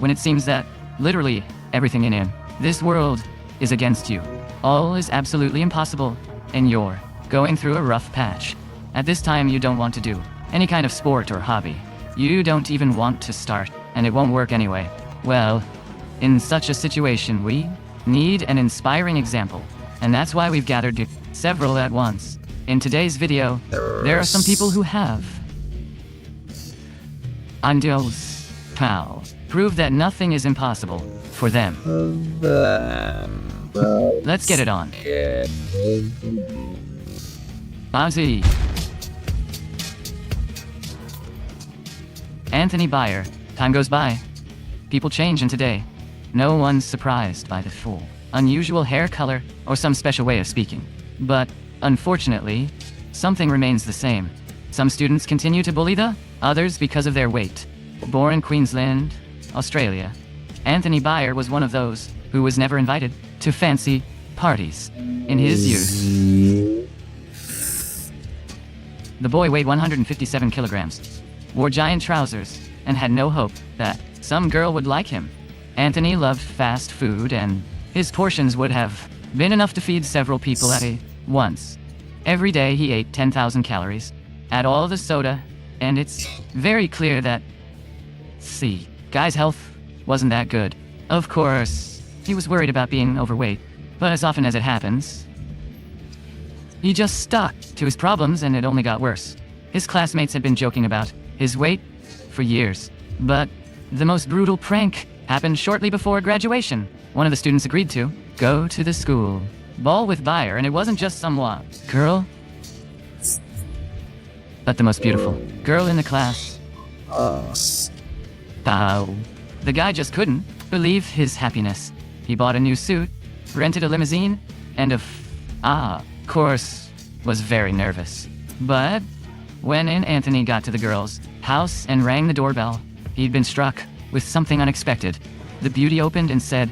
when it seems that, literally, everything in this world is against you. All is absolutely impossible, and you're going through a rough patch. At this time, you don't want to do any kind of sport or hobby. You don't even want to start, and it won't work anyway. Well, in such a situation, we need an inspiring example, and that's why we've gathered several at once. In today's video, there are some people who have Angel's pal prove that nothing is impossible for them. Let's get it on. Ozzy. Anthony Byer. Time goes by. People change, and today, no one's surprised by the full, unusual hair color or some special way of speaking. But, unfortunately, something remains the same. Some students continue to bully the others because of their weight. Born in Queensland, Australia, Anthony Byer was one of those who was never invited to fancy parties in his youth. The boy weighed 157 kilograms, wore giant trousers, and had no hope that some girl would like him. Anthony loved fast food, and his portions would have been enough to feed several people at once. Every day he ate 10,000 calories, had all the soda, and it's very clear that, guy's health wasn't that good. Of course, he was worried about being overweight, but as often as it happens, he just stuck to his problems, and it only got worse. His classmates had been joking about his weight for years, but the most brutal prank happened shortly before graduation. One of the students agreed to go to the school ball with Byer, and it wasn't just some girl, but the most beautiful girl in the class. The guy just couldn't believe his happiness. He bought a new suit, rented a limousine, and of course, was very nervous. But when Anthony got to the girl's house and rang the doorbell, he'd been struck with something unexpected. The beauty opened and said,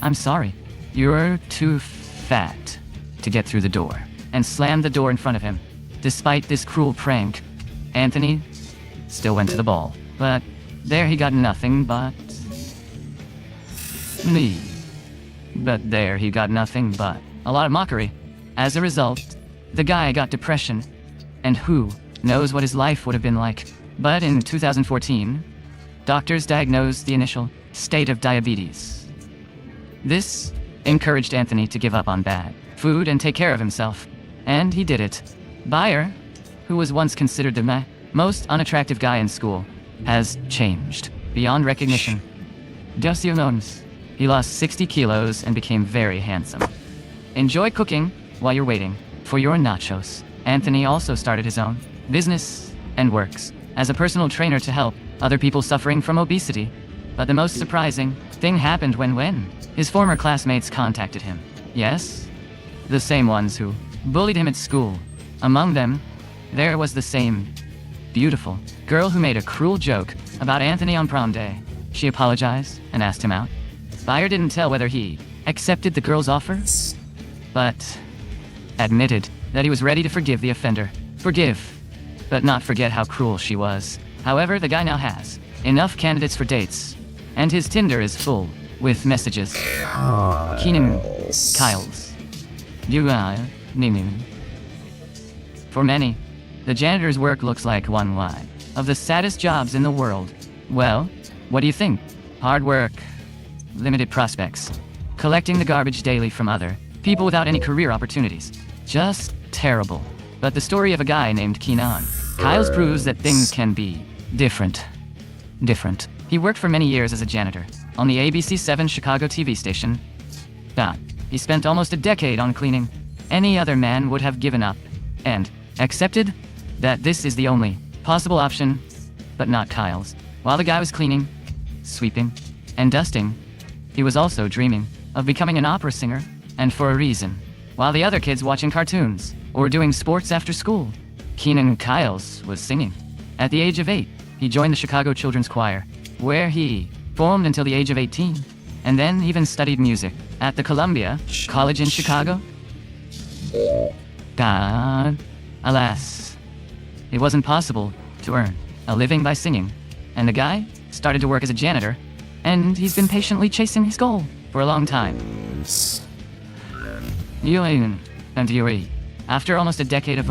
"I'm sorry, you're too fat to get through the door," and slammed the door in front of him. Despite this cruel prank, Anthony still went to the ball, but there he got nothing but a lot of mockery. As a result, the guy got depression, and who knows what his life would have been like. But in 2014, doctors diagnosed the initial state of diabetes. This encouraged Anthony to give up on bad food and take care of himself, and he did it. Byer, who was once considered the most unattractive guy in school, has changed beyond recognition. Just you knows, he lost 60 kilos and became very handsome. Enjoy cooking while you're waiting for your nachos. Anthony also started his own business and works as a personal trainer to help other people suffering from obesity. But the most surprising thing happened when his former classmates contacted him. Yes, the same ones who bullied him at school. Among them, there was the same beautiful girl who made a cruel joke about Anthony on prom day. She apologized and asked him out. Byer didn't tell whether he accepted the girl's offer, but admitted that he was ready to forgive the offender. Forgive, but not forget how cruel she was. However, the guy now has enough candidates for dates, and his Tinder is full with messages. Keenan, Kyle's. For many, the janitor's work looks like one of the saddest jobs in the world. Well, what do you think? Hard work, limited prospects, collecting the garbage daily from other people without any career opportunities. Just terrible. But the story of a guy named Keenan Kyles proves that things can be different. He worked for many years as a janitor on the ABC7 Chicago TV station. He spent almost a decade on cleaning. Any other man would have given up and accepted that this is the only possible option, but not Kyle's. While the guy was cleaning, sweeping, and dusting, he was also dreaming of becoming an opera singer, and for a reason. While the other kids watching cartoons or doing sports after school, Keenan Kyles was singing. At the age of 8, he joined the Chicago Children's Choir, where he performed until the age of 18, and then even studied music at the Columbia College in Chicago. Alas, it wasn't possible to earn a living by singing, and the guy started to work as a janitor and he's been patiently chasing his goal for a long time. Yuan and Yuri. After almost a decade of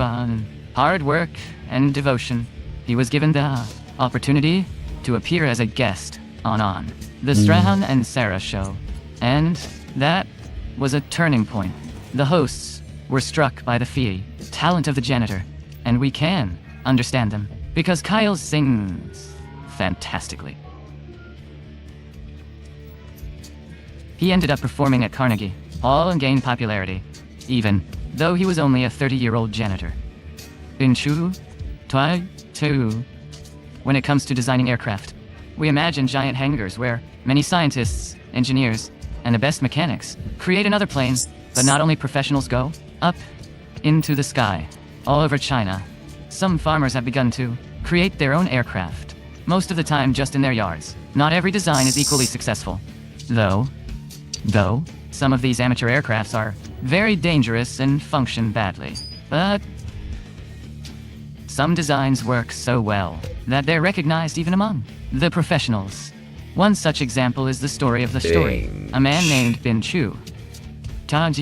hard work and devotion, he was given the opportunity to appear as a guest on the Strahan and Sarah show. And that was a turning point. The hosts were struck by the talent of the janitor, and we can understand them, because Kyle sings fantastically. He ended up performing at Carnegie Hall and gained popularity, even though he was only a 30-year-old janitor. In Chu, Twai, Tu, when it comes to designing aircraft, we imagine giant hangars where many scientists, engineers, and the best mechanics create another plane, but not only professionals go up into the sky. All over China, some farmers have begun to create their own aircraft, most of the time just in their yards. Not every design is equally successful, though some of these amateur aircrafts are very dangerous and function badly. But some designs work so well that they're recognized even among the professionals. One such example is the story of the story. A man named Bin Chu. Bin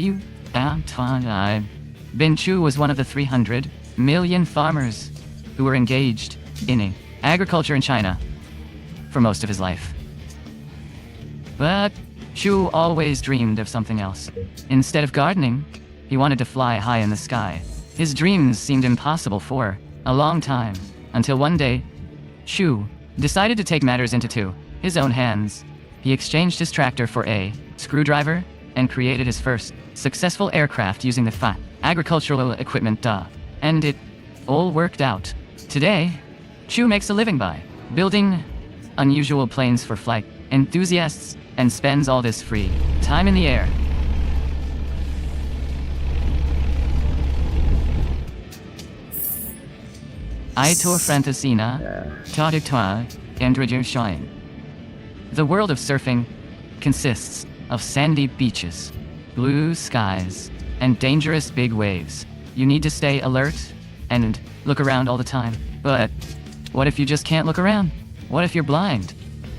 Chu was one of the 300 million farmers who were engaged in agriculture in China for most of his life. But Chu always dreamed of something else. Instead of gardening, he wanted to fly high in the sky. His dreams seemed impossible for a long time, until one day, Chu decided to take matters into his own hands. He exchanged his tractor for a screwdriver and created his first successful aircraft using the agricultural equipment, and it all worked out. Today, Chu makes a living by building unusual planes for flight enthusiasts and spends all this free time in the air. Aitor Fantasina, Tadiktoa, and Shine. The world of surfing consists of sandy beaches, blue skies, and dangerous big waves. You need to stay alert and look around all the time. But what if you just can't look around? What if you're blind?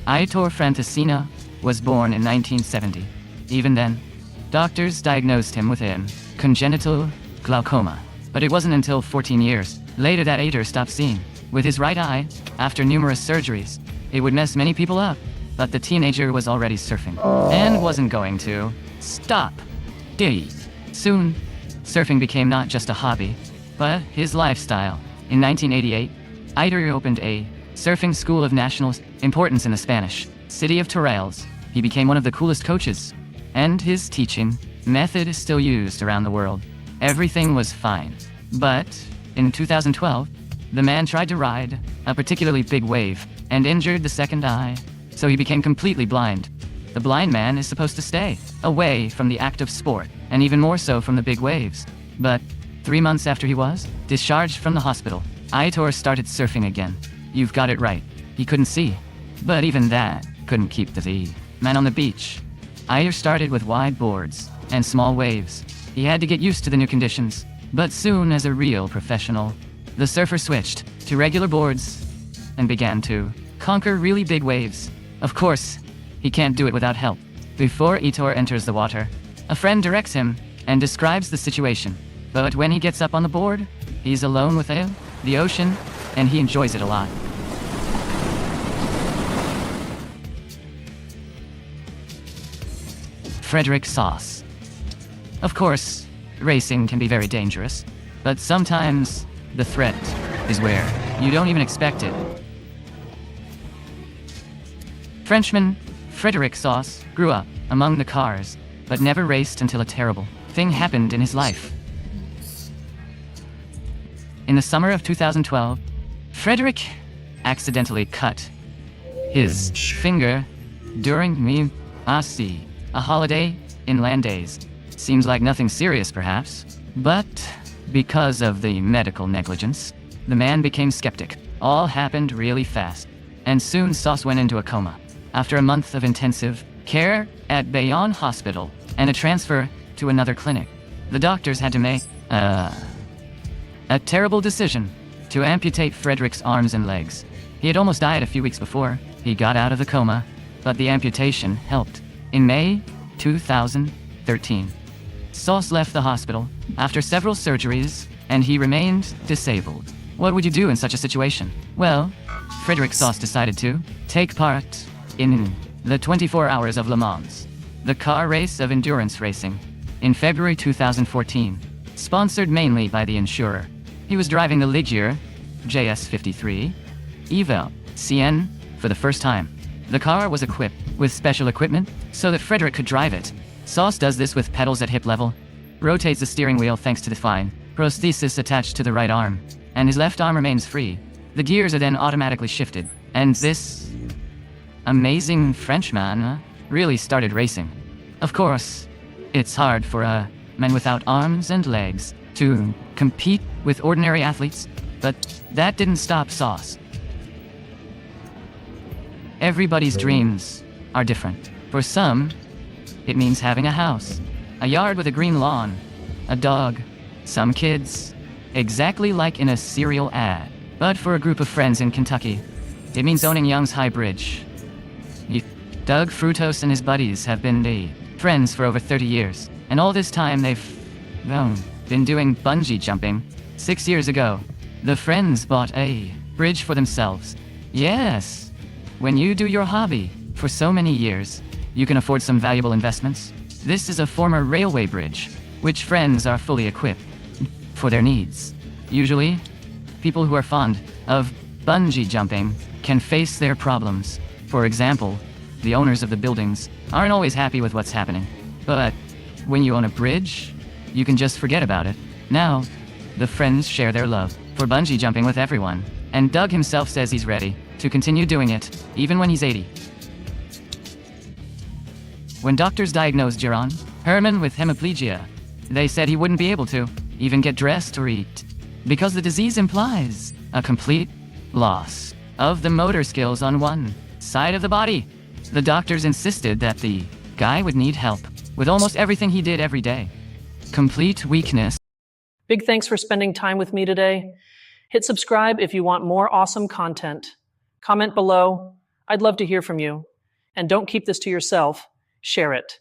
Aitor Fantasina was born in 1970. Even then, doctors diagnosed him with congenital glaucoma. But it wasn't until 14 years later that Aitor stopped seeing with his right eye after numerous surgeries. It would mess many people up, but the teenager was already surfing and wasn't going to stop. Soon, surfing became not just a hobby, but his lifestyle. In 1988, Aitor opened a surfing school of national importance in the Spanish city of Torrales. He became one of the coolest coaches, and his teaching method is still used around the world. Everything was fine, but in 2012, the man tried to ride a particularly big wave and injured the second eye, so he became completely blind. The blind man is supposed to stay away from the active sport, and even more so from the big waves. But 3 months after he was discharged from the hospital, Aitor started surfing again. You've got it right. He couldn't see, but even that couldn't keep the man on the beach. Aitor started with wide boards and small waves. He had to get used to the new conditions, but soon as a real professional, the surfer switched to regular boards and began to conquer really big waves. Of course, he can't do it without help. Before Aitor enters the water, a friend directs him and describes the situation. But when he gets up on the board, he's alone with the ocean, and he enjoys it a lot. Frederick Sauce. Of course, racing can be very dangerous, but sometimes the threat is where you don't even expect it. Frenchman Frederick Sauce grew up among the cars, but never raced until a terrible thing happened in his life. In the summer of 2012, Frederick accidentally cut his finger during a holiday in land days. Seems like nothing serious, perhaps, but because of the medical negligence, the man became skeptic. All happened really fast, and soon Sauce went into a coma. After a month of intensive care at Bayonne Hospital and a transfer to another clinic, the doctors had to make a terrible decision to amputate Frederick's arms and legs. He had almost died a few weeks before he got out of the coma, but the amputation helped. In May 2013, Sauce left the hospital after several surgeries, and he remained disabled. What would you do in such a situation? Well, Frederick Sauce decided to take part in the 24 Hours of Le Mans, the car race of endurance racing, in February 2014, sponsored mainly by the insurer. He was driving the Ligier JS53 Evel CN for the first time. The car was equipped with special equipment so that Frederick could drive it. Sauce does this with pedals at hip level, rotates the steering wheel thanks to the fine prosthesis attached to the right arm, and his left arm remains free. The gears are then automatically shifted, and this amazing Frenchman really started racing. Of course, it's hard for a man without arms and legs to compete with ordinary athletes, but that didn't stop Sauce. Everybody's dreams are different. For some, it means having a house, a yard with a green lawn, a dog, some kids, exactly like in a cereal ad. But for a group of friends in Kentucky, it means owning Young's High Bridge. Doug Frutos and his buddies have been friends for over 30 years, and all this time they've been doing bungee jumping. 6 years ago, the friends bought a bridge for themselves. Yes, when you do your hobby for so many years, you can afford some valuable investments. This is a former railway bridge, which friends are fully equipped for their needs. Usually, people who are fond of bungee jumping can face their problems. For example, the owners of the buildings aren't always happy with what's happening. But when you own a bridge, you can just forget about it. Now, the friends share their love for bungee jumping with everyone, and Doug himself says he's ready to continue doing it, even when he's 80. When doctors diagnosed Jaron Herman with hemiplegia, they said he wouldn't be able to even get dressed or eat, because the disease implies a complete loss of the motor skills on one side of the body. The doctors insisted that the guy would need help with almost everything he did every day. Complete weakness. Big thanks for spending time with me today. Hit subscribe if you want more awesome content. Comment below. I'd love to hear from you. And don't keep this to yourself. Share it.